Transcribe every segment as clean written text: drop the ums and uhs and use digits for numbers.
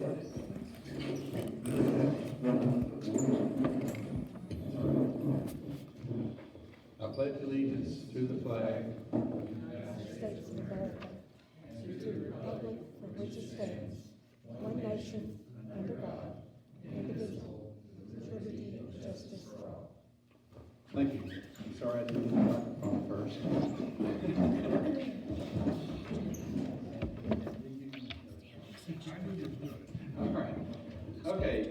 I pledge allegiance to the flag United States of America, and to the republic for which it stands, one nation, under God, indivisible, with liberty and justice for all. Thank you. I'm sorry I didn't get the microphone first. All right. Okay,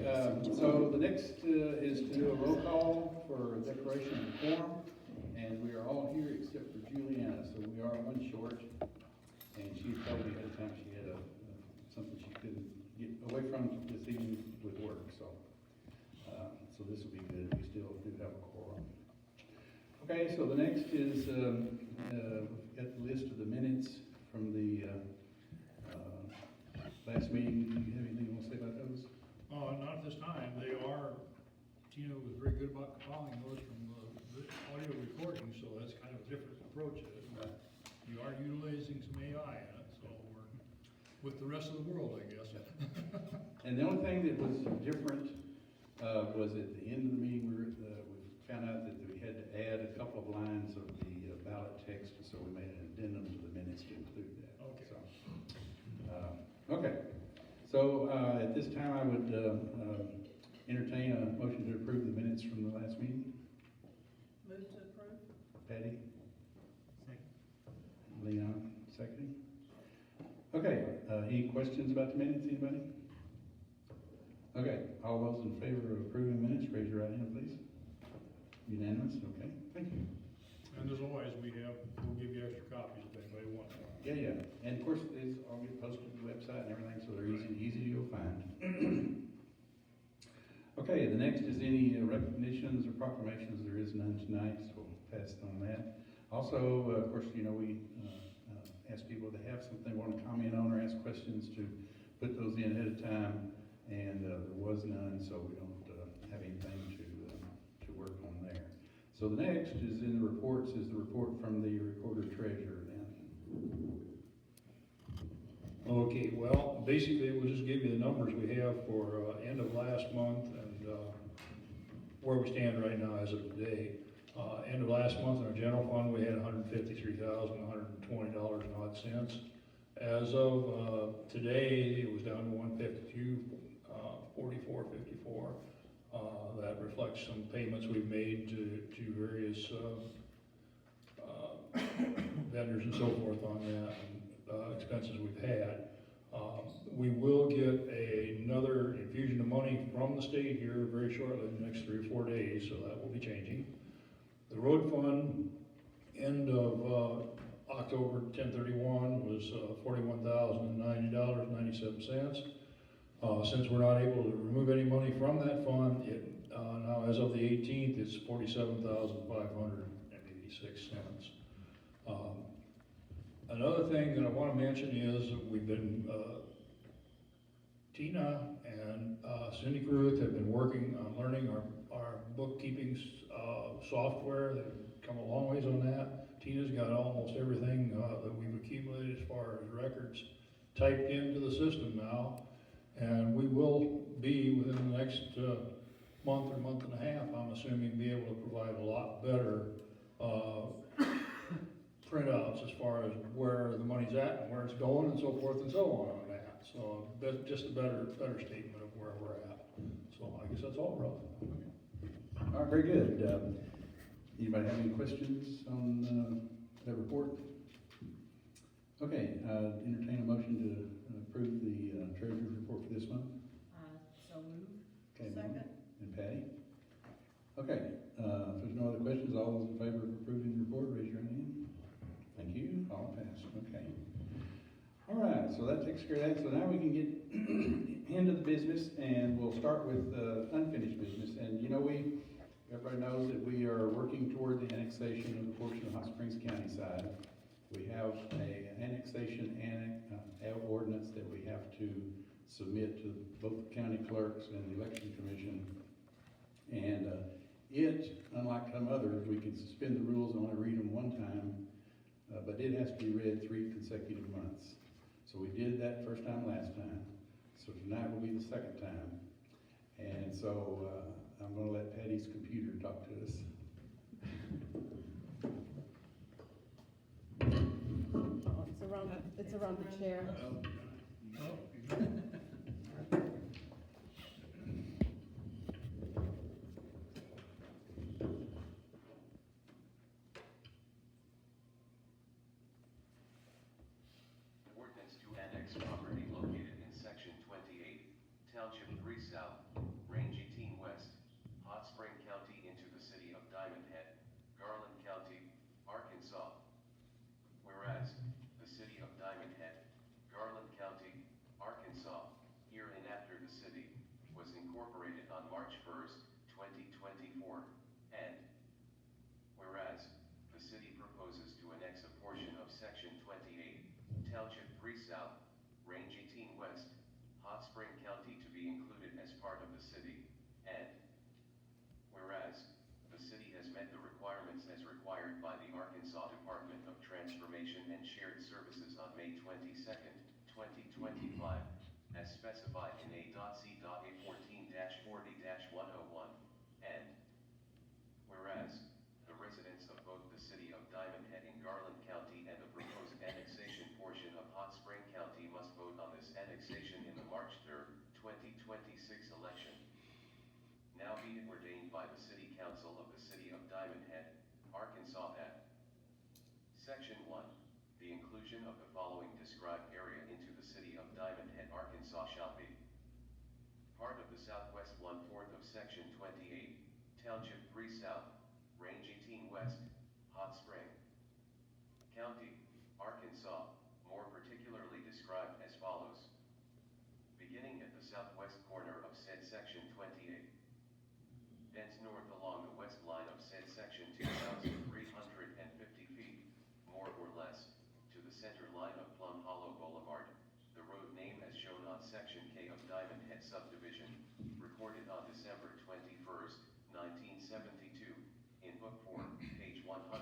so the next is to do a roll call for declaration of quorum, and we are all here except for Juliana, so we are one short. And she told me ahead of time she had something she couldn't get away from this evening with work, so this will be good. We still do have a quorum. Okay, so the next is, we've got the list of the minutes from the last meeting. Do you have anything you want to say about those? Not at this time. Tina was very good about compiling those from the audio recording, so that's kind of a different approach. You are utilizing some AI in it, so we're with the rest of the world, I guess. And the only thing that was different was at the end of the meeting, we found out that we had to add a couple of lines of the ballot text, so we made an addendum to the minutes to include that. Okay. Okay. So at this time, I would entertain a motion to approve the minutes from the last meeting. Move to approve. Patty? Second. Leon, seconding. Okay, any questions about the minutes, anybody? Okay, all those in favor of approving minutes, raise your right hand, please. Unanimous, okay, thank you. And as always, we'll give you extra copies if anybody wants one. Yeah, and of course, these all get posted to the website and everything, so they're easy to go find. Okay, the next is any recognitions or proclamations. There is none tonight, so we'll pass on that. Also, of course, we ask people to have something they want to comment on or ask questions to put those in ahead of time, and there was none, so we don't have anything to work on there. So the next is in the reports, is the report from the recorder treasurer then. Okay, well, basically, we'll just give you the numbers we have for end of last month and where we stand right now as of today. End of last month in our general fund, we had $153,120 and odd cents. As of today, it was down to $152,44.54. That reflects some payments we've made to various vendors and so forth on that, and expenses we've had. We will get another infusion of money from the state here very shortly, in the next 3 or 4 days, so that will be changing. The road fund, end of October 10/31 was $41,090.97. Since we're not able to remove any money from that fund, now as of the 18th, it's $47,586. Another thing that I want to mention is we've been, Tina and Cindy Kruth have been working on learning our bookkeeping software. They've come a long ways on that. Tina's got almost everything that we've accumulated as far as records typed into the system now. And we will be, within the next month or month and a half, I'm assuming, be able to provide a lot better printouts as far as where the money's at and where it's going and so forth and so on that. So just a better statement of where we're at. So I guess that's all, Ralph. All right, very good. Anybody have any questions on that report? Okay, entertain a motion to approve the treasurer's report for this month. So move. Okay, Second. Mom and Patty. Okay, if there's no other questions, all those in favor of approving the report, raise your hand. Thank you, all passed, okay. All right, so that takes care of that. So now we can get into the business, and we'll start with unfinished business. And everybody knows that we are working toward the annexation of the portion of Hot Springs County side. We have an annexation ordinance that we have to submit to both the county clerks and the election commission. And unlike some others, we can suspend the rules and only read them one time, but it has to be read 3 consecutive months. So we did that first time last time. So tonight will be the second time. And so, I'm gonna let Patty's computer talk to us. Oh, it's around the chair. Ordinance to annex property located in section 28, Township 3 South, Range 18 West, Hot Spring County into the city of Diamond Head, Garland County, Arkansas. Whereas, the city of Diamond Head, Garland County, Arkansas, herein after the city, was incorporated on March 1st, 2024, and whereas, the city proposes to annex a portion of section 28, Township 3 South, Range 18 West, Hot Spring County to be included as part of the city, and whereas, the city has met the requirements as required by the Arkansas Department of Transformation and Shared Services on May 22nd, 2025, as specified in A.C.A 14-40-101, and whereas, the residents of both the city of Diamond Head in Garland County and the proposed annexation portion of Hot Spring County must vote on this annexation in the March 3rd, 2026 election. Now be it ordained by the City Council of the City of Diamond Head, Arkansas that Section 1, the inclusion of the following described area into the City of Diamond Head, Arkansas shall be part of the southwest 1/4 of Section 28, Township 3 South, Range 18 West, Hot Spring County, Arkansas, more particularly described as follows. Beginning at the southwest corner of said Section 28, thence north along the west line of said section 2,350 feet, more or less, to the center line of Plum Hollow Boulevard, the road name as shown on Section K of Diamond Head subdivision, recorded on December 21st, 1972, in Book 4, page 143,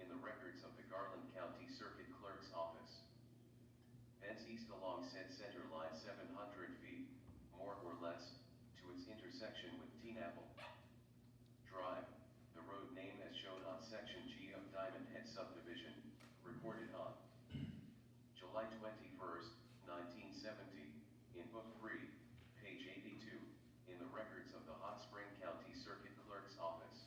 in the records of the Garland County Circuit Clerk's Office. Thence east along said center line 700 feet, more or less, to its intersection with Teenapple Drive, the road name as shown on Section G of Diamond Head subdivision, recorded on July 21st, 1970, in Book 3, page 82, in the records of the Hot Spring County Circuit Clerk's Office.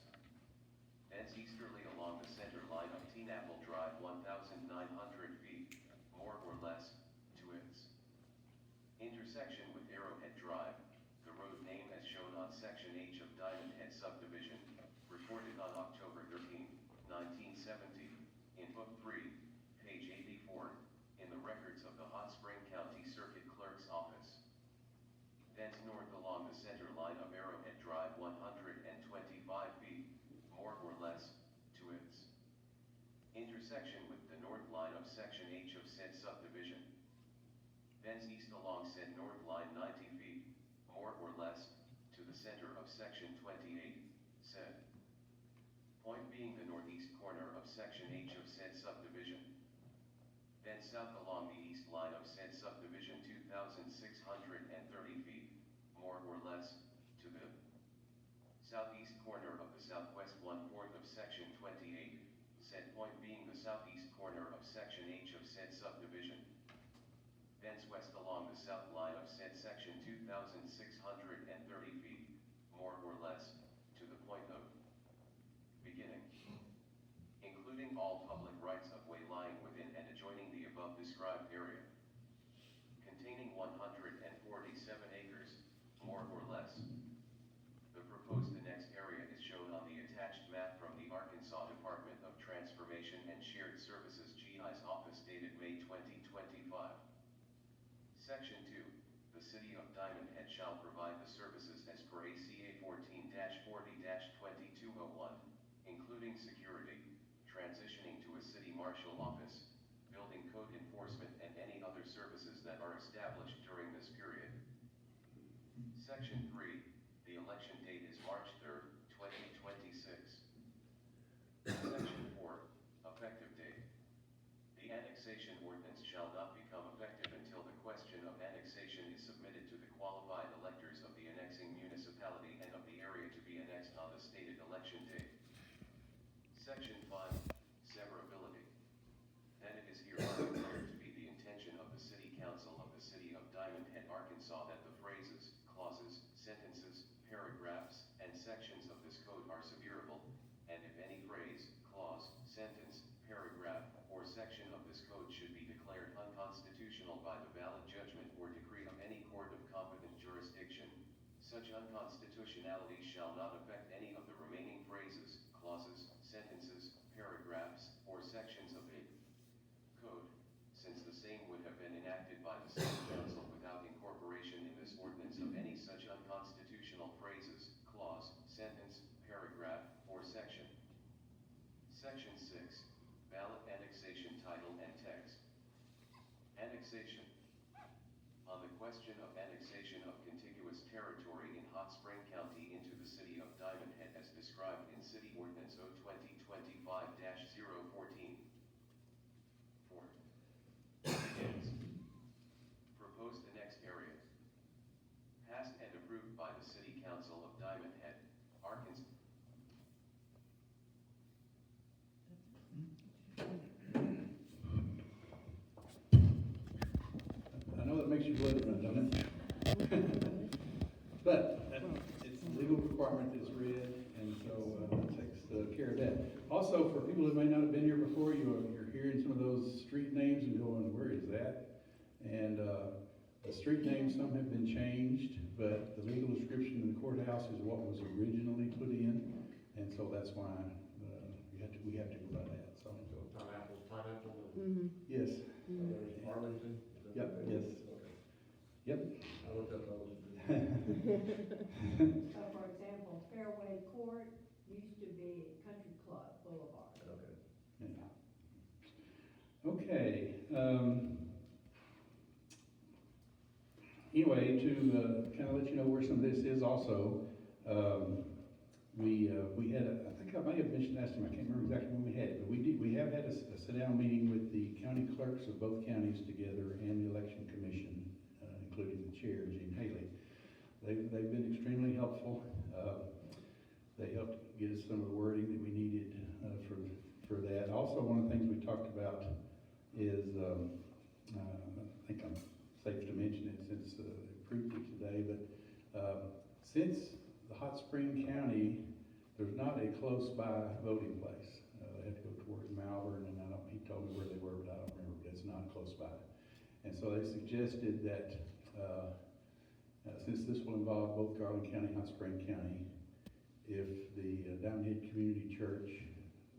Thence easterly along the center line of Teenapple Drive 1,900 feet, more or less, to its intersection with Arrowhead Drive, the road name as shown on Section H of Diamond Head subdivision, recorded on October 13, 1970, in Book 3, page 84, in the records of the Hot Spring County Circuit Clerk's Office. Thence north along the center line of Arrowhead Drive 125 feet, more or less, to its intersection with the north line of Section H of said subdivision. Thence east along said north line 90 feet, more or less, to the center of Section 28, said point being the northeast corner of Section H of said subdivision. Then south along the east line of said subdivision 2,630 feet, more or less, to the southeast corner of the southwest 1/4 of Section 28, said point being the southeast corner of Section H of said subdivision. Thence west along the south line of said section 2,630 feet, more or less, to the point of beginning, including all public rights of way lying within and adjoining the above described area, containing 147 acres, more or less. The proposed annexed area is shown on the attached map from the Arkansas Department of Transformation and Shared Services GI's office dated May 2025. Section 2. The City of Diamond Head shall provide the services as per ACA 14-40-2201, including security, transitioning to a city marshal office, building code enforcement, and any other services that are established during this period. Section 3. The election date is March 3rd, 2026. Section 4. Effective date. The annexation ordinance shall not become effective until the question of annexation Section 5, severability. And it is hereby declared to be the intention of the City Council of the City of Diamond Head, Arkansas, that the phrases, clauses, sentences, paragraphs, and sections of this code are severable, and if any phrase, clause, sentence, paragraph, or section of this code should be declared unconstitutional by the valid judgment or decree of any court of competent jurisdiction, such unconstitutionality shall not affect any of the remaining phrases, clauses, sentences, paragraphs, or sections of a code, since the same would have been enacted by the City Council without incorporation in this ordinance of any such unconstitutional phrases, clause, sentence, paragraph, or section. Section 6, ballot annexation title and text. Annexation. On the question of annexation of contiguous territory in Hot Spring County into the City of Diamond Head as described in City Ordinance O 2025-014. 4. Begins. Propose the next area. Passed and approved by the City Council of Diamond Head, Arkansas. I know that makes your blood run, doesn't it? But it's a legal requirement that's read, and so it takes care of that. Also, for people that may not have been here before, you're hearing some of those street names and going, where is that? And the street names, some have been changed, but the legal description in the courthouse is what was originally put in, and so that's why we have to go by that, so. Pineapple. Mm-hmm. Yes, There's Arlington. Is that Yep, the name? yes. Okay. Yep. I looked up those. For example, Fairway Court used to be Country Club Boulevard. Okay. Okay, anyway, to kind of let you know where some of this is also, we had, I think I may have mentioned last time, I can't remember exactly when we had it, but we have had a sit-down meeting with the county clerks of both counties together and the election commission, including the chair, Gene Haley. They've been extremely helpful. They helped get us some of the wording that we needed for that. Also, one of the things we talked about is, I think I'm safe to mention it since they approved it today, but since the Hot Spring County, there's not a close-by voting place. They have to go towards Malvern, and he told me where they were, but I don't remember, but it's not close by. And so they suggested that since this will involve both Garland County and Hot Spring County, if the Diamond Head Community Church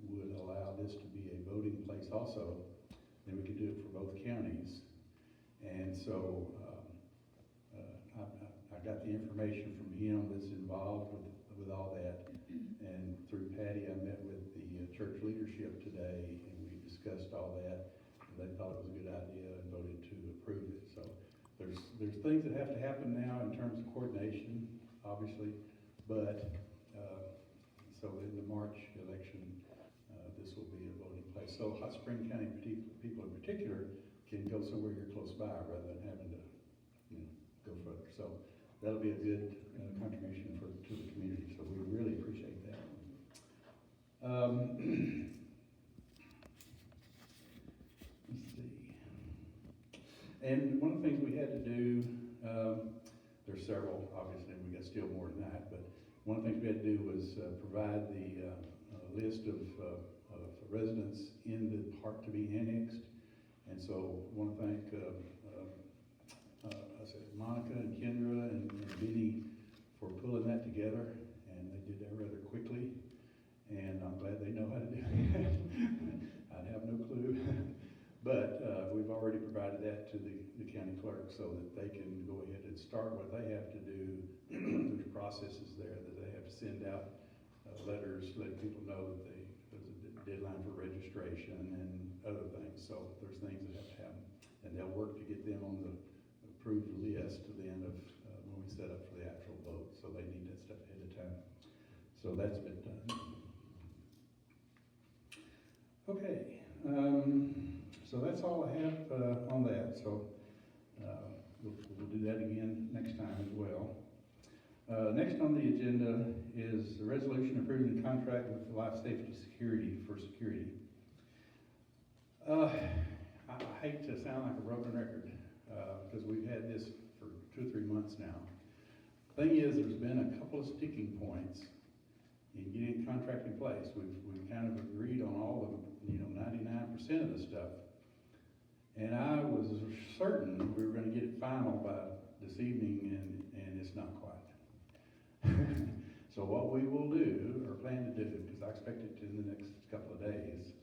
would allow this to be a voting place also, then we could do it for both counties. And so I got the information from him that's involved with all that. And through Patty, I met with the church leadership today, and we discussed all that. And they thought it was a good idea and voted to approve it. So there's things that have to happen now in terms of coordination, obviously, but so in the March election, this will be a voting place. So Hot Spring County people in particular can go somewhere here close by rather than having to, go further. So that'll be a good contribution to the community. So we really appreciate that. Let's see. And one of the things we had to do, there's several, obviously, we got still more than that, but one of the things we had to do was provide the list of residents in the park to be annexed. And so I want to thank Monica and Kendra and Benny for pulling that together, and they did that rather quickly, and I'm glad they know how to do it. I'd have no clue. But we've already provided that to the county clerk so that they can go ahead and start what they have to do. There's processes there that they have to send out letters, letting people know that there's a deadline for registration and other things. So there's things that have to happen. And they'll work to get them on the approved list to the end of when we set up for the actual vote. So they need that stuff ahead of time. So that's been done. Okay. So that's all I have on that. So we'll do that again next time as well. Next on the agenda is the resolution approving the contract with Life Safety Security for security. I hate to sound like a broken record, because we've had this for 2 or 3 months now. Thing is, there's been a couple of sticking points in getting a contract in place. We've kind of agreed on all of, 99% of the stuff. And I was certain we were gonna get it final by this evening, and it's not quite. So what we will do, or plan to do, because I expect it to in the next couple of days,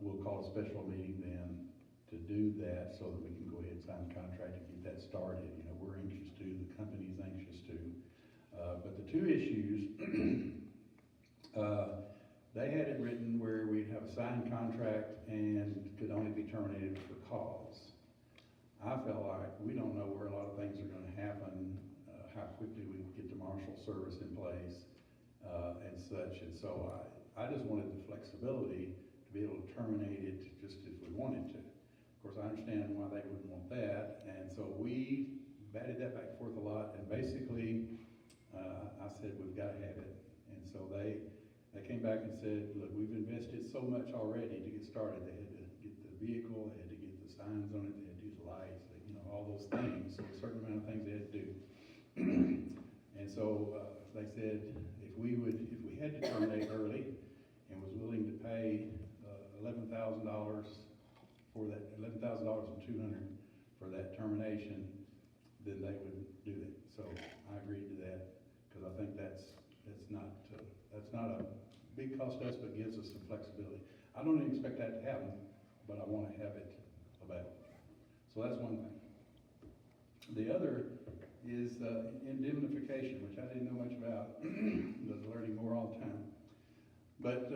we'll call a special meeting then to do that so that we can go ahead and sign the contract and get that started. We're anxious to, the company's anxious to. But the two issues, they had it written where we'd have a signed contract and could only be terminated for cause. I felt like we don't know where a lot of things are gonna happen, how quickly we can get the marshal service in place, and such. And so I just wanted the flexibility to be able to terminate it just if we wanted to. Of course, I understand why they wouldn't want that, and so we batted that back and forth a lot, and basically, I said, we've gotta have it. And so they came back and said, look, we've invested so much already to get started. They had to get the vehicle, they had to get the signs on it, they had to do the lights, all those things, so a certain amount of things they had to do. And so, they said, if we had to terminate early and was willing to pay, $11,000 for that, $11,200 for that termination, then they would do it. So I agreed to that, because I think that's not a big cost to us, but gives us some flexibility. I don't even expect that to happen, but I wanna have it available. So that's one thing. The other is indemnification, which I didn't know much about, was learning more all the time. But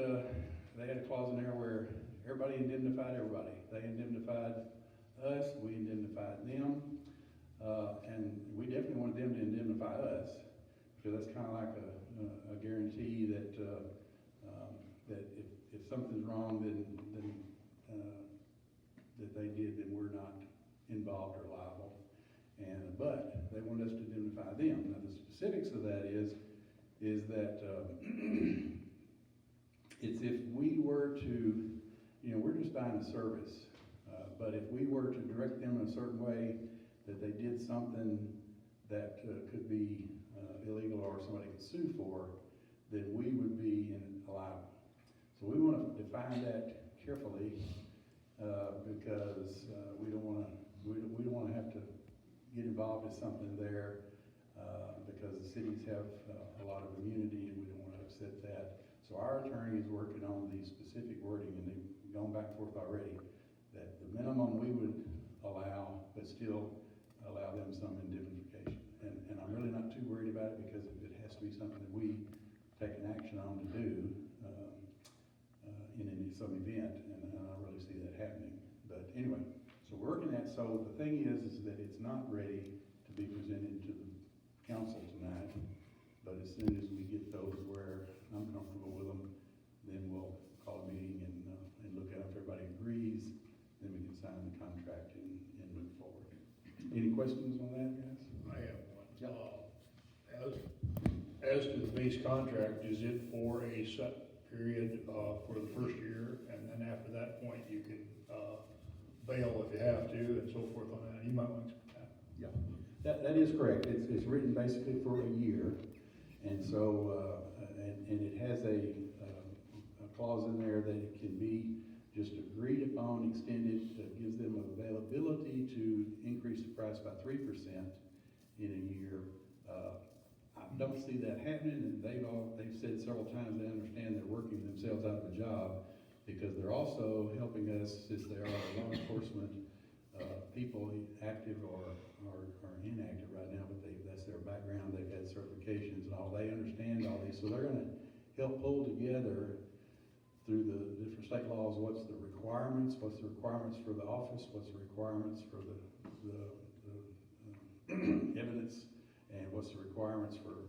they had a clause in there where everybody indemnified everybody. They indemnified us, we indemnified them, and we definitely wanted them to indemnify us, because that's kind of like a guarantee that that if something's wrong, then that they did, then we're not involved or liable. But they want us to indemnify them. Now, the specifics of that is that it's if we were to, we're just buying a service, but if we were to direct them in a certain way that they did something that could be illegal or somebody could sue for, then we would be liable. So we want to define that carefully, because we don't want to have to get involved in something there, because the cities have a lot of immunity and we don't want to upset that. So our attorney is working on the specific wording, and they've gone back and forth already, that the minimum we would allow, but still allow them some indemnification. And I'm really not too worried about it, because if it has to be something that we take an action on to do in some event, and I don't really see that happening. But anyway, so we're working that. So the thing is that it's not ready to be presented to the council tonight, but as soon as we get those where I'm comfortable with them, then we'll call a meeting and look at it. If everybody agrees, then we can sign the contract and move forward. Any questions on that, guys? I have one. Yeah. As to the base contract, is it for a set period, for the first year, and then after that point, you can, bail if you have to, and so forth on that? You might want to explain that. Yeah, that is correct. It's written basically for a year, and so, and it has a clause in there that it can be just agreed upon, extended, gives them availability to increase the price by 3% in a year. I don't see that happening, and they've said several times they understand they're working themselves out of a job, because they're also helping us, since they are law enforcement people, active or inactive right now, but that's their background. They've had certifications and all. They understand all these, so they're going to help pull together through the different state laws what's the requirements for the office, what's the requirements for the evidence, and what's the requirements for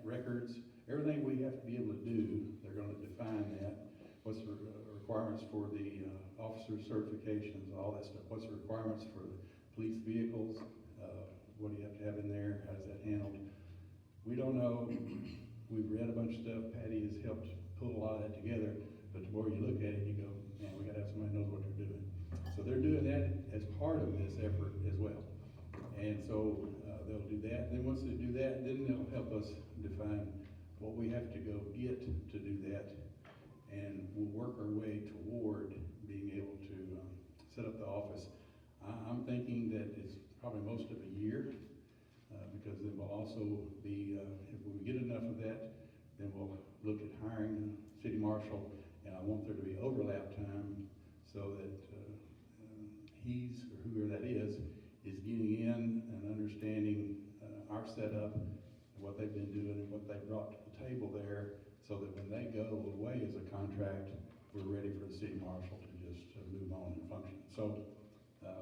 records. Everything we have to be able to do, they're going to define that. What's the requirements for the officer certifications, all that stuff. What's the requirements for the police vehicles? What do you have to have in there? How is that handled? we don't know, we've read a bunch of stuff, Patty has helped pull a lot of that together, but the more you look at it, you go, man, we gotta have somebody who knows what they're doing. So they're doing that as part of this effort as well. And so, they'll do that, then once they do that, then they'll help us define what we have to go get to do that. And we'll work our way toward being able to, set up the office. I'm thinking that it's probably most of a year, because then we'll also be, if we get enough of that, then we'll look at hiring a city marshal, and I want there to be overlap time so that, he's, or whoever that is getting in and understanding, our setup, what they've been doing and what they brought to the table there, so that when they go away as a contract, we're ready for the city marshal to just move on and function. So,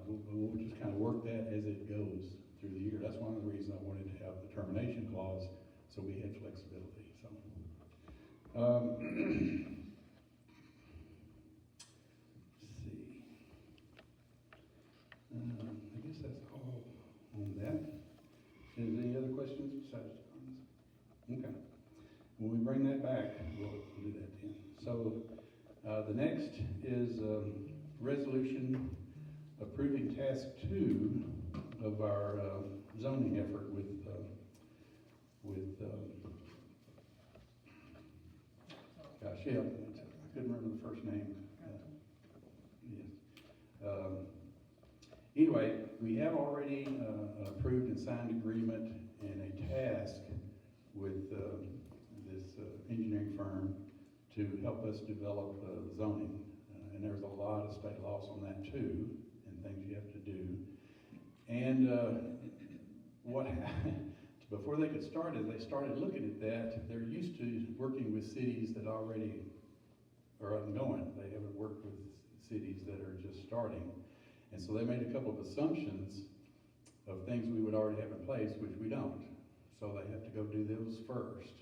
we'll just kind of work that as it goes through the year. That's one of the reasons I wanted to have the termination clause, so we had flexibility, so. Let's see. I guess that's all on that. Is there any other questions besides John's? Okay. When we bring that back, we'll do that then. So, the next is, resolution approving task 2 of our, zoning effort with, gosh, yeah, I couldn't remember the first name. Yes. Anyway, we have already, approved and signed agreement and a task with, this, engineering firm to help us develop, zoning. And there's a lot of state laws on that too, and things you have to do. And, what happened, before they could start it, they started looking at that. They're used to working with cities that already are up and going. They haven't worked with cities that are just starting. And so they made a couple of assumptions of things we would already have in place, which we don't. So they have to go do those first.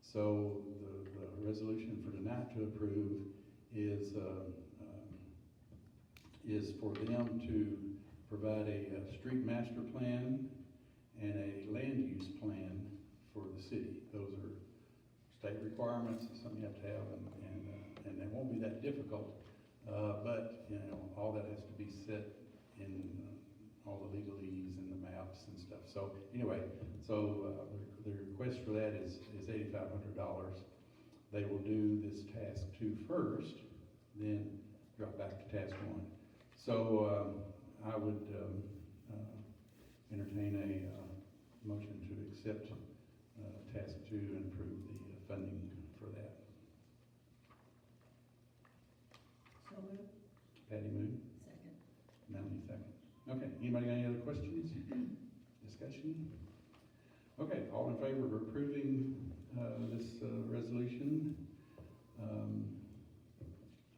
So the resolution for tonight to approve is for them to provide a street master plan and a land use plan for the city. Those are state requirements, it's something you have to have, and it won't be that difficult. But, you know, all that has to be set in all the legalese and the maps and stuff. So anyway, the request for that is $8,500. They will do this task 2 first, then drop back to task 1. So I would entertain a motion to accept task 2 and approve the funding for that. So moved. Patty moved, Second. Melanie second. Okay, anybody got any other questions? Discussion? Okay, all in favor of approving this resolution? I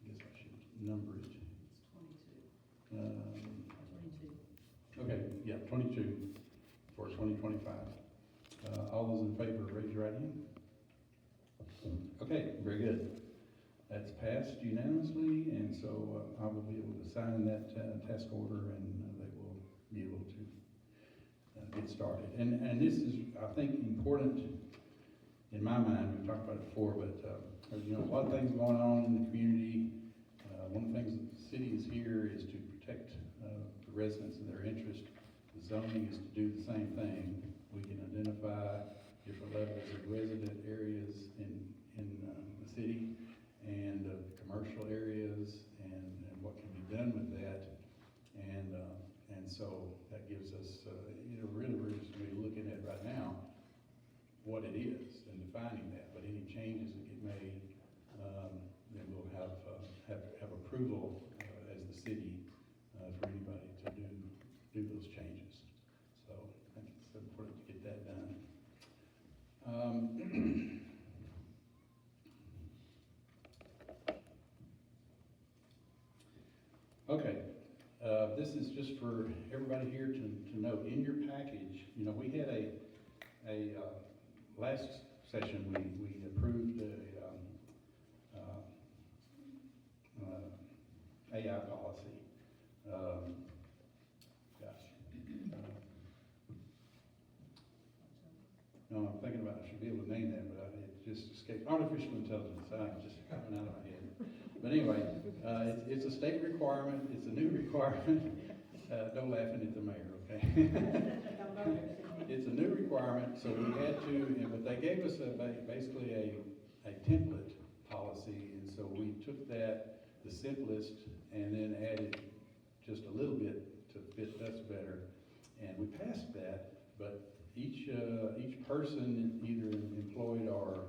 guess I should number it. It's 22. 22. Okay, yeah, 22 for 2025. All those in favor, raise your right hand. Okay, very good. That's passed unanimously, and so I will be able to sign that task order, and they will be able to get started. And this is, I think, important in my mind. We've talked about it before, but there's, you know, a lot of things going on in the community. One of the things that the city is here is to protect the residents and their interest. The zoning is to do the same thing. We can identify different levels of resident areas in the city and commercial areas and what can be done with that. And so that gives us, you know, really we're just going to be looking at right now what it is and defining that. But any changes that get made, then we'll have approval as the city for anybody to do those changes. So I think it's important to get that done. Okay, this is just for everybody here to know. In your package, you know, we had a last session we approved AI policy. No, I'm thinking about, I should be able to name that, but it just escaped, artificial intelligence, just coming out of my head. But anyway, it's a state requirement, it's a new requirement, don't laugh at the mayor, okay? It's a new requirement, so we had to, but they gave us basically a template policy, and so we took that, the simplest, and then added just a little bit to fit us better, and we passed that, but each person, either employed or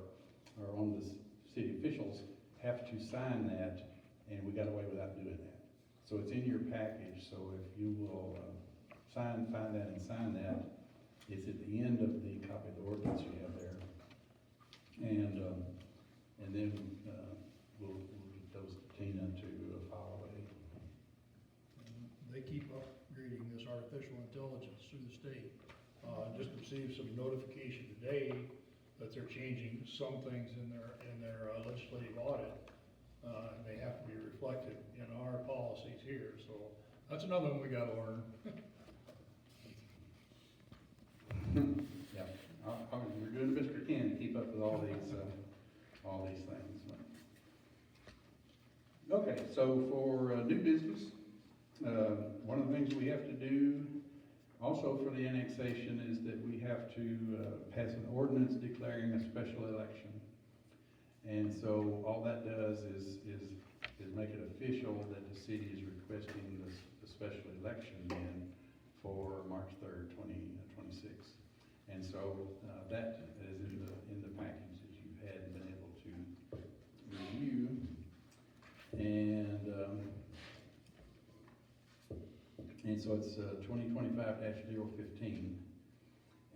on the city officials, have to sign that, and we got away without doing that. So it's in your package, so if you will find that and sign that, it's at the end of the copy of the ordinance you have there. And then we'll get those to Tina to file away. They keep upgrading this artificial intelligence through the state. Just received some notification today that they're changing some things in their legislative audit. And they have to be reflected in our policies here, so that's another one we gotta learn. Yeah, we're doing the best we can to keep up with all these things. Okay, so for new business, one of the things we have to do also for the annexation is that we have to pass an ordinance declaring a special election. And so all that does is make it official that the city is requesting the special election then for March 3rd, 2026. And so that is in the package that you've had and been able to review. And so it's 2025-015,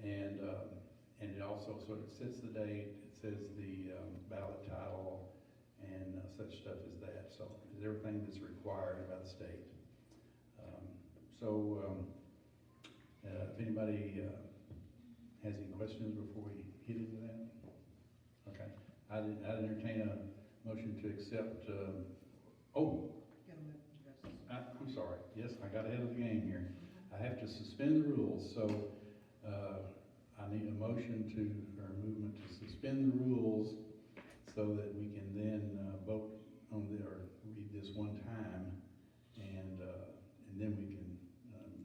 and it also sort of sets the date. It says the ballot title and such stuff as that. So it's everything that's required by the state. If anybody has any questions before we hit into that, okay. I'd entertain a motion to accept. I'm sorry. Yes, I got ahead of the game here. I have to suspend the rules, so I need a motion or a movement to suspend the rules so that we can then vote on or read this one time, and then we can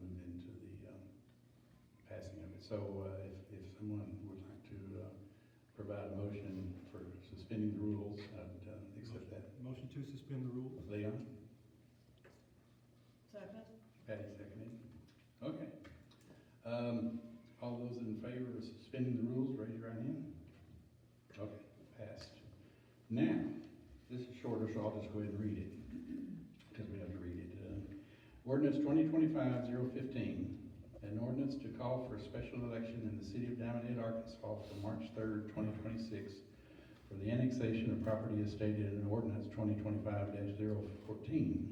move into the passing of it. So if someone would like to provide a motion for suspending the rules, I'd accept that. Motion to suspend the rules. Leon? Second? Patty seconded. Okay. All those in favor of suspending the rules, raise your right hand. Okay, passed. Now, this is shorter, so I'll just go ahead and read it, because we have to read it. Ordinance 2025-015, an ordinance to call for a special election in the city of Diamond Head, Arkansas for March 3rd, 2026, for the annexation of property as stated in ordinance 2025-014.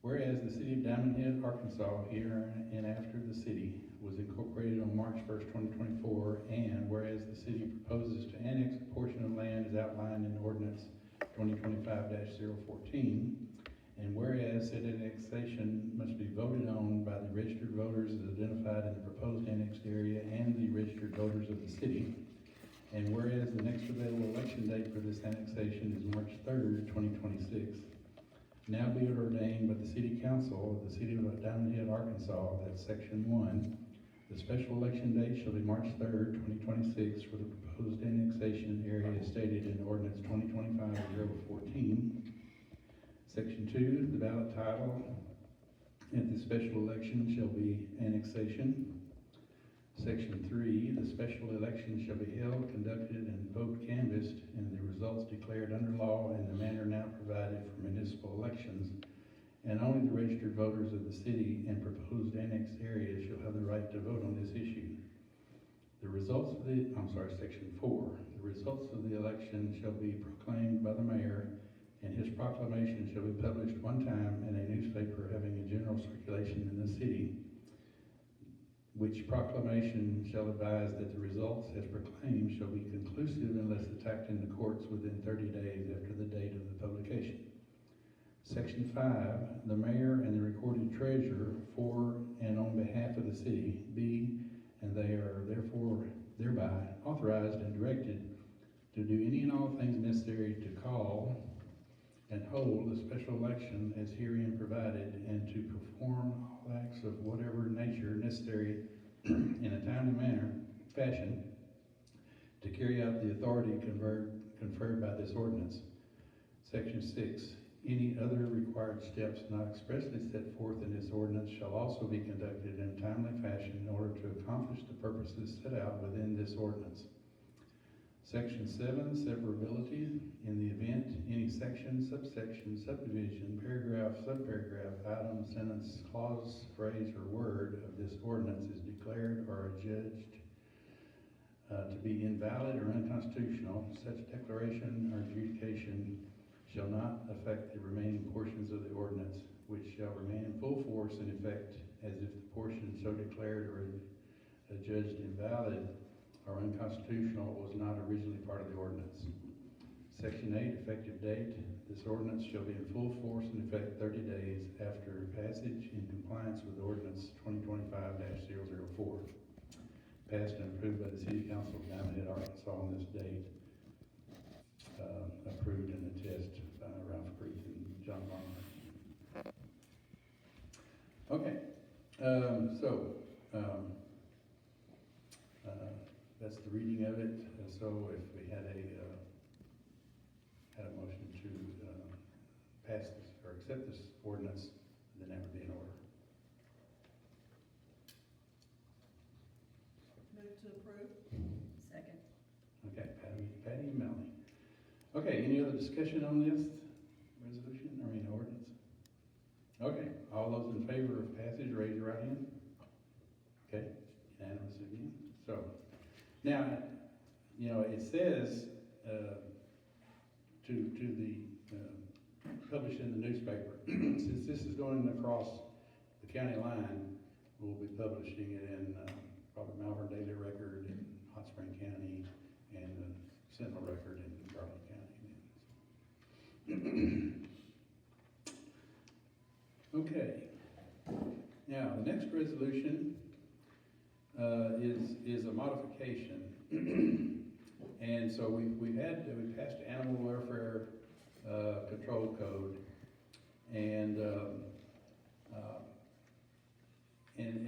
Whereas the city of Diamond Head, Arkansas, here and after the city, was incorporated on March 1st, 2024, and whereas the city proposes to annex a portion of land as outlined in ordinance 2025-014, and whereas said annexation must be voted on by the registered voters as identified in the proposed annexed area and the registered voters of the city, and whereas the next available election date for this annexation is March 3rd, 2026, now be it ordained by the City Council of the City of Diamond Head, Arkansas, that Section 1, the special election date shall be March 3rd, 2026 for the proposed annexation area as stated in Ordinance 2025-014. Section 2, the ballot title at the special election shall be annexation. Section 3, the special election shall be held, conducted, and vote canvassed, and the results declared under law in the manner now provided for municipal elections, and only the registered voters of the city and proposed annexed areas shall have the right to vote on this issue. The results of Section 4, the results of the election shall be proclaimed by the mayor, and his proclamation shall be published one time in a newspaper having a general circulation in the city, which proclamation shall advise that the results as proclaimed shall be conclusive unless attacked in the courts within 30 days after the date of the publication. Section 5, the mayor and the recorded treasurer for and on behalf of the city be, and they are therefore thereby authorized and directed to do any and all things necessary to call and hold a special election as herein provided, and to perform all acts of whatever nature necessary in a timely fashion, to carry out the authority conferred by this ordinance. Section 6, any other required steps not expressly set forth in this ordinance shall also be conducted in a timely fashion in order to accomplish the purposes set out within this ordinance. Section 7, severability. In the event any section, subsection, subdivision, paragraph, subparagraph, item, sentence, clause, phrase, or word of this ordinance is declared or adjudged to be invalid or unconstitutional, such declaration or adjudication shall not affect the remaining portions of the ordinance, which shall remain in full force and effect as if the portion so declared or adjudged invalid or unconstitutional was not originally part of the ordinance. Section 8, effective date. This ordinance shall be in full force and effect 30 days after passage in compliance with ordinance 2025-004. Passed and approved by the City Council of Diamond Head, Arkansas on this date. Approved and attested by Ralph Creek and John Barnhart. Okay, that's the reading of it. So if we had a motion to pass this or accept this ordinance, then that would be in order. Move to approve. Second. Okay, Patty and Melanie. Okay, any other discussion on this ordinance? Okay, all those in favor of passage, raise your right hand. Okay, unanimous again. So, now, you know, it says, to the, published in the newspaper, since this is going across the county line, we'll be publishing it in, probably Malvern Daily Record in Hot Spring County and the Sentinel Record in Garland County. Okay. Now, the next resolution is a modification. And so we passed the Animal Welfare Control Code, and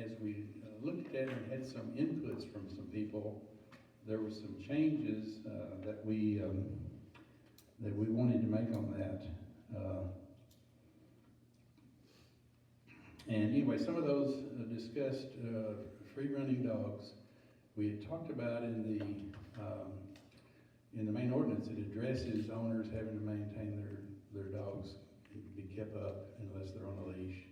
as we looked at it and had some inputs from some people, there were some changes that we wanted to make on that. And anyway, some of those discussed free-running dogs. We had talked about in the main ordinance, it addresses owners having to maintain their dogs to be kept up unless they're on a leash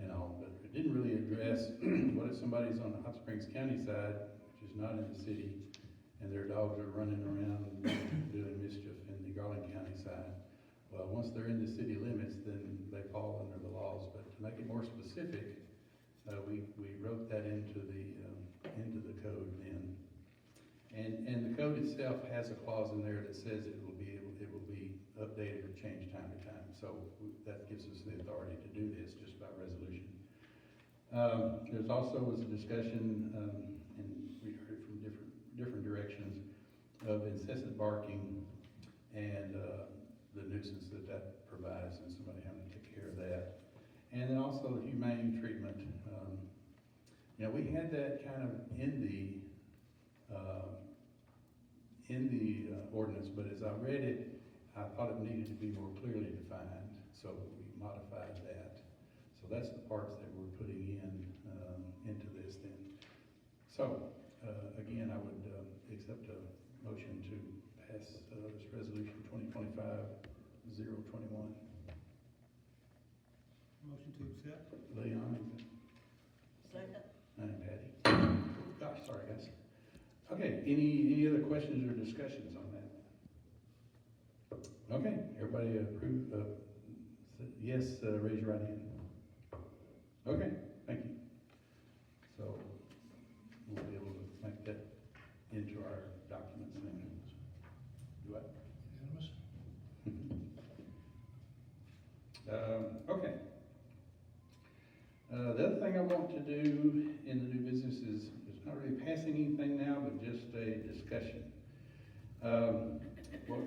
and all. But it didn't really address what if somebody's on the Hot Springs County side, which is not in the city, and their dogs are running around doing mischief in the Garland County side. Well, once they're in the city limits, then they fall under the laws. But to make it more specific, we wrote that into the code then. And the code itself has a clause in there that says it will be updated or changed time to time. So that gives us the authority to do this just by resolution. There's also was a discussion, and we heard from different directions, of incessant barking and the nuisance that provides, and somebody having to take care of that. And then also the humane treatment. You know, we had that kind of in the ordinance, but as I read it, I thought it needed to be more clearly defined, so we modified that. So that's the parts that we're putting into this then. So, again, I would accept a motion to pass this resolution 2025-021. Motion to accept. Leon, Second. and Patty. Gosh, sorry guys. Okay, any other questions or discussions on that? Okay, everybody approve, yes, raise your right hand. Okay, thank you. So, we'll be able to make that into our documents then. Do I? Unanimous? Okay. The other thing I want to do in the new business is, it's not really passing anything now, but just discussion.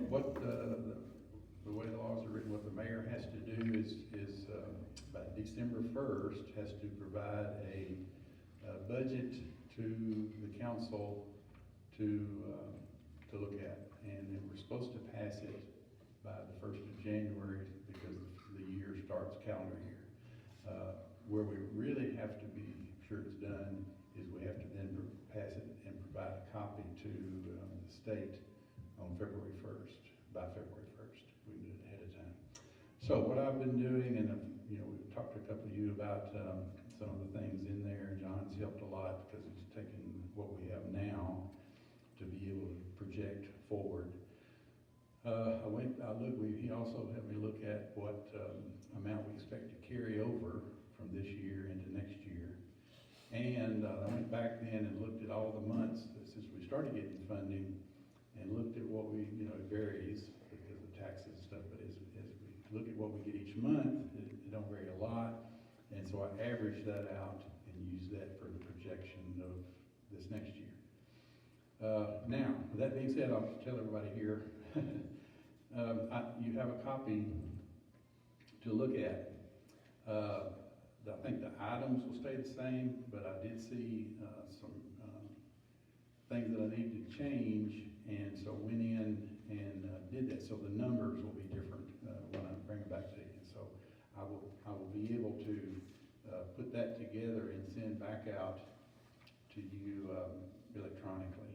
What the way the laws are written, what the mayor has to do is by December 1st, has to provide a budget to the council to look at. And then we're supposed to pass it by the 1st of January because the year starts calendar year. Where we really have to be sure it's done is we have to then pass it and provide a copy to the state on February 1st, by February 1st. We can do it ahead of time. So what I've been doing, and we've talked to a couple of you about some of the things in there. John's helped a lot because he's taken what we have now to be able to project forward. He also helped me look at what amount we expect to carry over from this year into next year. And I went back then and looked at all the months since we started getting funding and looked at what we, it varies because of taxes and stuff, but as we look at what we get each month, it don't vary a lot. And so I averaged that out and used that for the projection of this next year. Now, with that being said, I'll tell everybody here, you have a copy to look at. I think the items will stay the same, but I did see some things that I needed to change, and so went in and did that. So the numbers will be different when I bring them back to you. So I will be able to put that together and send back out to you electronically,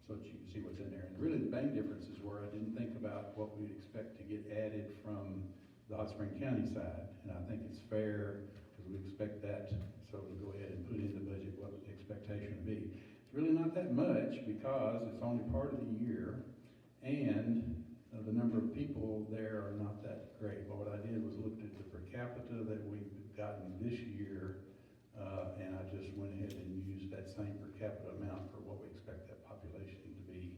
so that you can see what's in there. And really the main difference is where I didn't think about what we'd expect to get added from the Hot Spring County side, and I think it's fair because we expect that, so we go ahead and put in the budget what the expectation would be. It's really not that much because it's only part of the year, and the number of people there are not that great. But what I did was looked at the per capita that we've gotten this year, and I just went ahead and used that same per capita amount for what we expect that population to be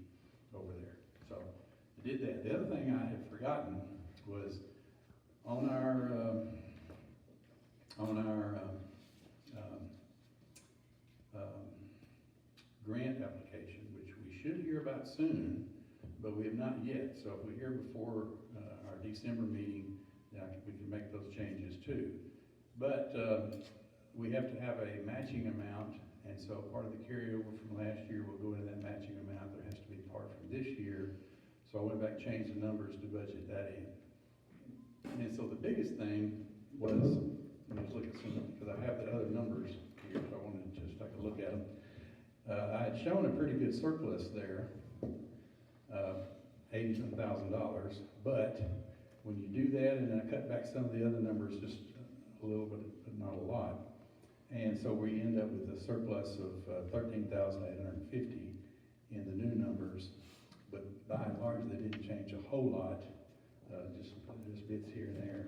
over there. So I did that. The other thing I had forgotten was on our grant application, which we should hear about soon, but we have not yet. So if we hear before our December meeting, then we can make those changes too. But we have to have a matching amount, and so part of the carryover from last year will go into that matching amount. There has to be part from this year. So I went back and changed the numbers to budget that in. And so the biggest thing was, let me just look at some, because I have the other numbers here, so I wanted to just take a look at them. I had shown a pretty good surplus there, $87,000, but when you do that and I cut back some of the other numbers, just a little bit, but not a lot. And so we end up with a surplus of $13,850 in the new numbers, but by and large, they didn't change a whole lot. Just bits here and there.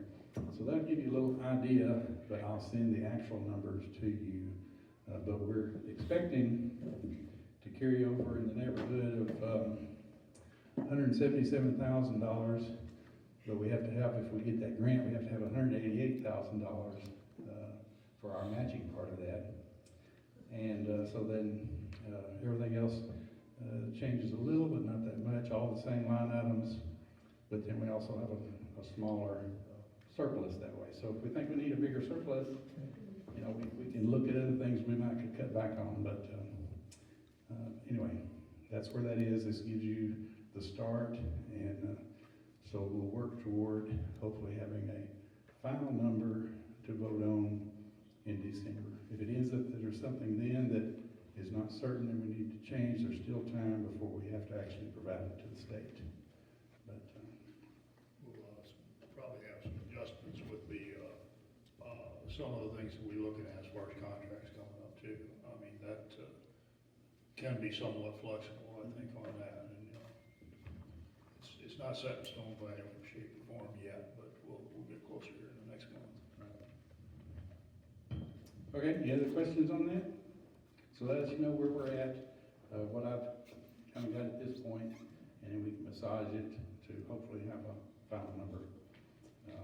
So that'll give you a little idea, but I'll send the actual numbers to you. But we're expecting to carry over in the neighborhood of $177,000. But we have to have, if we get that grant, we have to have $188,000 for our matching part of that. And so then everything else changes a little, but not that much. All the same line items. But then we also have a smaller surplus that way. So if we think we need a bigger surplus, we can look at other things we might could cut back on. But anyway, that's where that is. This gives you the start, and so we'll work toward hopefully having a final number to vote on in December. If it ends up that there's something then that is not certain and we need to change, there's still time before we have to actually provide it to the state. We'll probably have some adjustments with the, some of the things that we're looking at as far as contracts coming up too. I mean, that can be somewhat flexible, I think, on that. And, it's not set in stone by any shape or form yet, but we'll get closer here in the next month. Okay, any other questions on that? So let us know where we're at, what I've kind of got at this point, and then we can massage it to hopefully have a final number.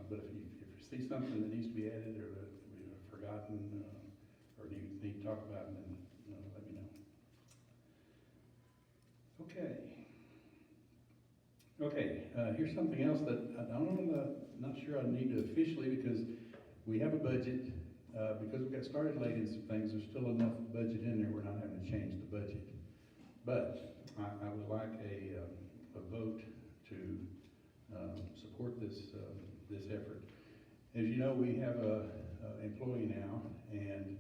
But if you see something that needs to be added or that we've forgotten or need to talk about, then let me know. Okay, here's something else that I don't know, not sure I need to officially, because we have a budget. Because we got started late in some things, there's still enough budget in there, we're not having to change the budget. But I would like a vote to support this effort. As you know, we have a employee now, and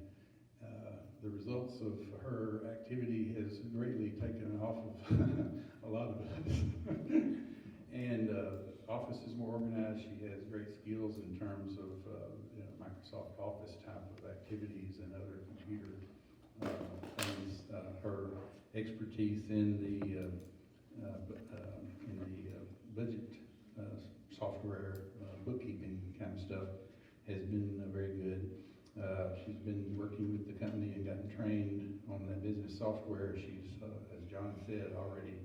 the results of her activity has greatly taken off of a lot of us. And office is more organized. She has great skills in terms of Microsoft Office type of activities and other computer things. Her expertise in the budget software, bookkeeping kind of stuff has been very good. She's been working with the company and gotten trained on that business software. She's, as John said, already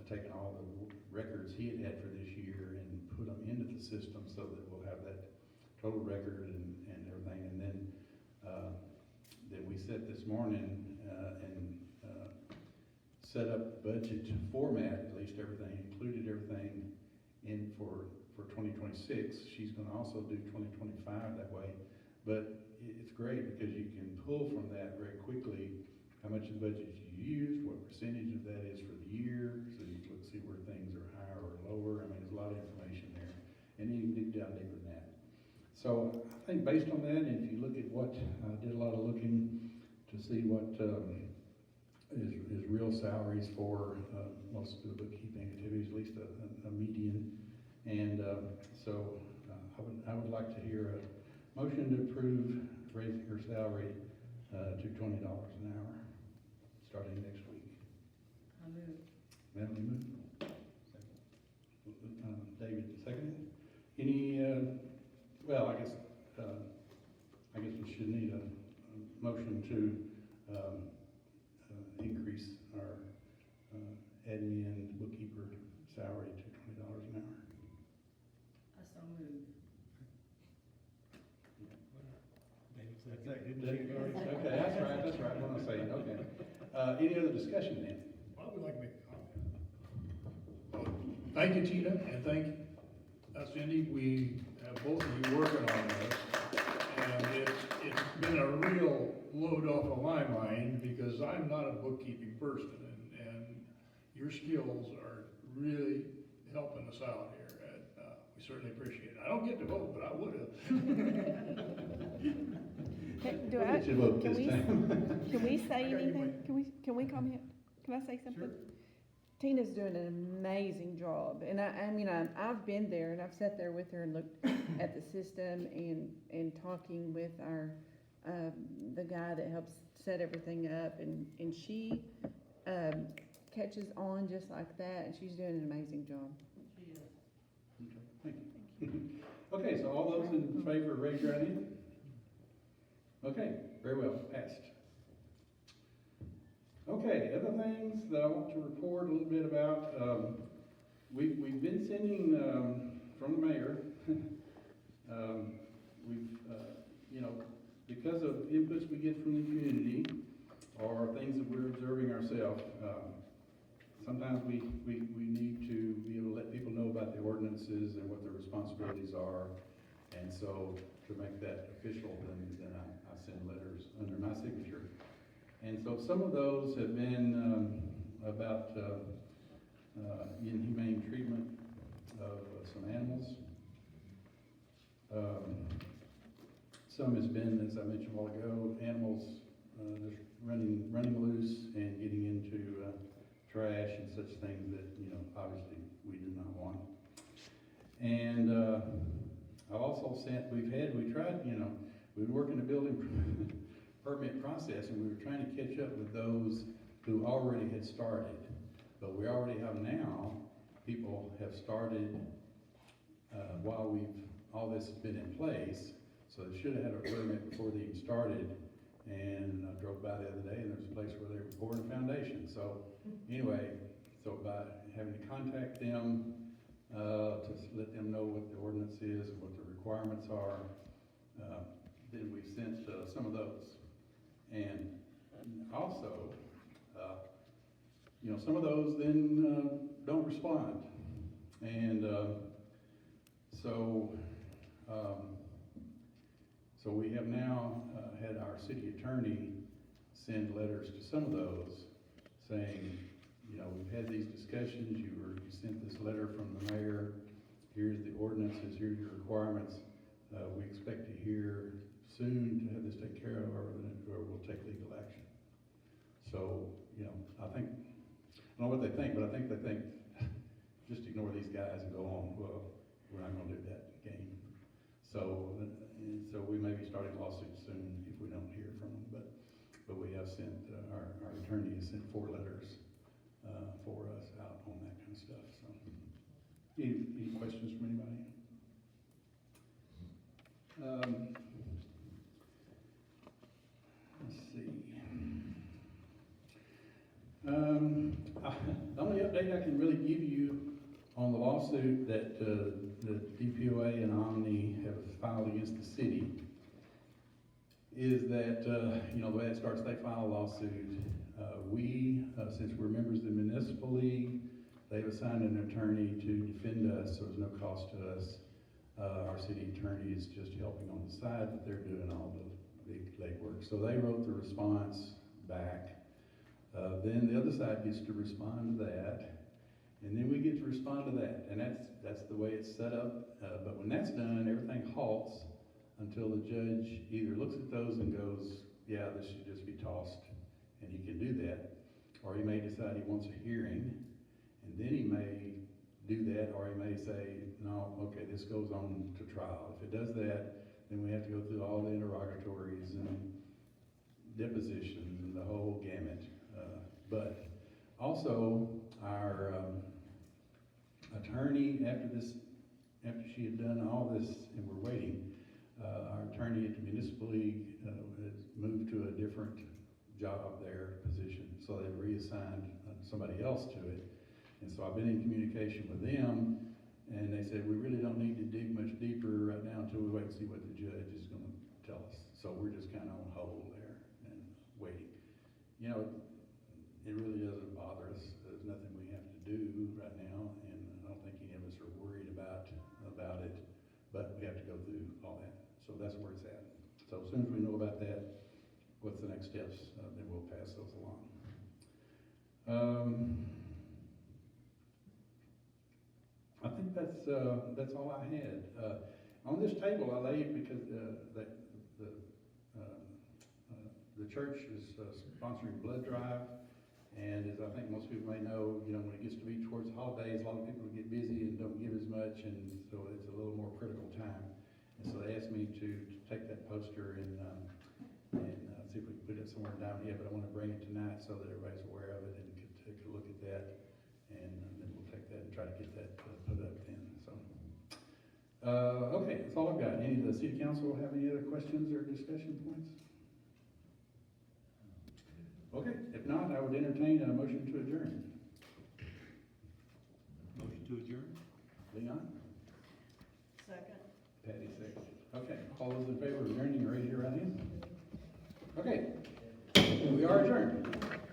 taken all the records he had for this year and put them into the system so that we'll have that total record and everything. And then we set this morning and set up the budget format, at least everything, included everything in for 2026. She's gonna also do 2025 that way. But it's great because you can pull from that very quickly how much of the budget you used, what percentage of that is for the year, so you can see where things are higher or lower. I mean, there's a lot of information there, and you can dig down deeper than that. So I think based on that, and if you look at what, I did a lot of looking to see what is real salaries for most of the bookkeeping activities, at least a median. And so I would like to hear a motion to approve raising her salary to $20 an hour, starting next week. I move. Melanie moved. David seconded. Any, well, I guess we should need a motion to increase our admin bookkeeper salary to $20 an hour. I so move. Okay, that's right, what I'm saying, okay. Any other discussion then? I would like to make a comment. Thank you, Tina, and thank Cindy. We have both of you working on this, and it's been a real load off of my mind because I'm not a bookkeeping person, and your skills are really helping us out here, and we certainly appreciate it. I don't get to vote, but I would have. Can we say anything? Can we comment? Can I say something? Sure. Tina's doing an amazing job, and I mean, I've been there, and I've sat there with her and looked at the system and talking with our, the guy that helps set everything up, and she, catches on just like that, and she's doing an amazing job. She is. Thank you. Okay, so all those in favor, raise your hand. Okay, very well, passed. Okay, other things that I want to report a little bit about, we've been sending, from the mayor, because of inputs we get from the community, or things that we're observing ourselves, sometimes we need to be able to let people know about the ordinances and what their responsibilities are, and so to make that official, then I send letters under my signature. And so some of those have been about inhumane treatment of some animals. Some has been, as I mentioned a while ago, animals just running loose and getting into trash and such things that, obviously we do not want. And I've also sent, we've tried, we've been working the building permit process, and we were trying to catch up with those who already had started. But we already have now, people have started while all this has been in place, so they should have had a permit before they even started. And I drove by the other day, and there's a place where they were pouring a foundation. So anyway, so by having to contact them to let them know what the ordinance is and what the requirements are, then we sent some of those. And also, some of those then don't respond. And, so we have now, had our city attorney send letters to some of those saying, you know, we've had these discussions, you sent this letter from the mayor, here's the ordinances, here's your requirements. We expect to hear soon to have this taken care of, or we'll take legal action. So, you know, I think, I don't know what they think, but I think they think, just ignore these guys and go on. Well, we're not gonna do that game. So we may be starting lawsuits soon if we don't hear from them, but we have sent, our attorney has sent 4 letters, for us out on that kind of stuff, so. Any questions from anybody? Let's see. The only update I can really give you on the lawsuit that, the DPOA and Omni have filed against the city is that, you know, the way it starts, they file a lawsuit. Since we're members of the municipal league, they've assigned an attorney to defend us, so there's no cost to us. Our city attorney is just helping on the side, but they're doing all the big legwork. So they wrote the response back. Then the other side gets to respond to that, and then we get to respond to that, and that's the way it's set up. But when that's done, everything halts until the judge either looks at those and goes, yeah, this should just be tossed, and he can do that, or he may decide he wants a hearing, and then he may do that, or he may say, no, okay, this goes on to trial. If it does that, then we have to go through all the interrogatories and depositions and the whole gamut. But also, our attorney, after she had done all this, and we're waiting, our attorney at the municipal league has moved to a different job there, position, so they reassigned somebody else to it. And so I've been in communication with them, and they said, we really don't need to dig much deeper right now until we wait and see what the judge is gonna tell us. So we're just kinda on hold there and waiting. You know, it really doesn't bother us. There's nothing we have to do right now, and I don't think any of us are worried about it, but we have to go through all that. So that's where it's at. So as soon as we know about that, what's the next steps, then we'll pass those along. I think that's all I had. On this table I laid, because the church is sponsoring blood drive, and as I think most people may know, you know, when it gets to be towards holidays, a lot of people get busy and don't give as much, and so it's a little more critical time. And so they asked me to take that poster and see if we can put it somewhere down here, but I want to bring it tonight so that everybody's aware of it and can take a look at that, and then we'll take that and try to get that put up then. So, okay, that's all I've got. Any of the city council have any other questions or discussion points? Okay, if not, I would entertain a motion to adjourn. Motion to adjourn? Leon? Second. Patty second. Okay, all those in favor of adjourning, raise your right hand. Okay, we are adjourned.